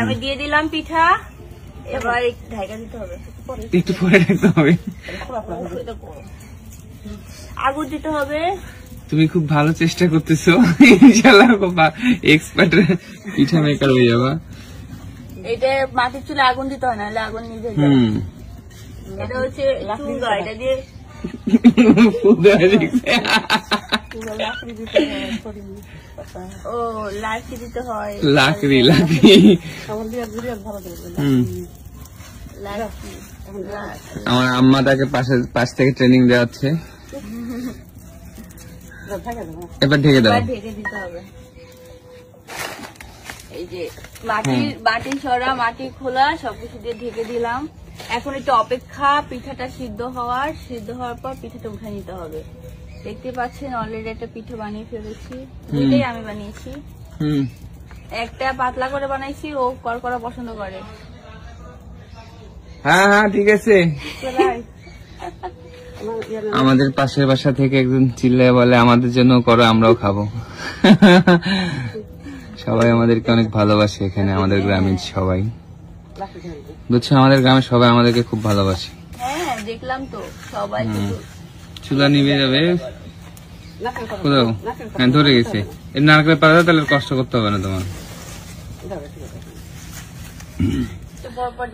আমি দিয়ে দিলাম পিঠা, এবার ঢাকা দিতে হবে, একটু পরে রাখতে হবে, আগুন দিতে হবে। তুমি খুব ভালো চেষ্টা করতেছো, ইনশাআল্লাহ খুব এক্সপার্ট পিঠা মেকার হয়ে যাবা। এটা মাটির চুলে আগুন দিতে হয়, নাহলে আগুন নিজে যায়। এটা হচ্ছে চুলা, এটা দিয়ে ও লাকড়ি দিতে হয়, লাকড়ি আমার আম্মা তাকে পাশ থেকে ট্রেনিং দেওয়াচ্ছে। এবার ঢেকে দাও, ঢেকে দিতে হবে। এই যে মাটি সরা, মাটি খোলা সবকিছু দিয়ে ঢেকে দিলাম। এখন একটু অপেক্ষা পিঠাটা সিদ্ধ হওয়ার পর পিঠাটা উঠে নিতে হবে। দেখতে পাচ্ছেন অলরেডি একটা পিঠা বানিয়ে ফেলেছি, দুইটাই আমি বানিয়েছি। একটা পাতলা করে বানাইছি, ও করকরা পছন্দ করে। হ্যাঁ হ্যাঁ ঠিক আছে। আমাদের পাশের বাসা থেকে একজন চিল্লায় বলে আমাদের জন্য করো, আমরাও খাবো। সবাই আমাদেরকে অনেক ভালোবাসে এখানে, আমাদের গ্রামের সবাই বুঝছো, আমাদের গ্রামের সবাই আমাদেরকে খুব ভালোবাসে। হ্যাঁ দেখলাম তো সবাই। চুলা নিভে যাবে কোথাও, হ্যাঁ ধরে গেছে। এর নারকেল পাতা তাহলে কষ্ট করতে হবে না তোমার।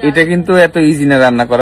এটা কিন্তু এত ইজি না রান্না করা।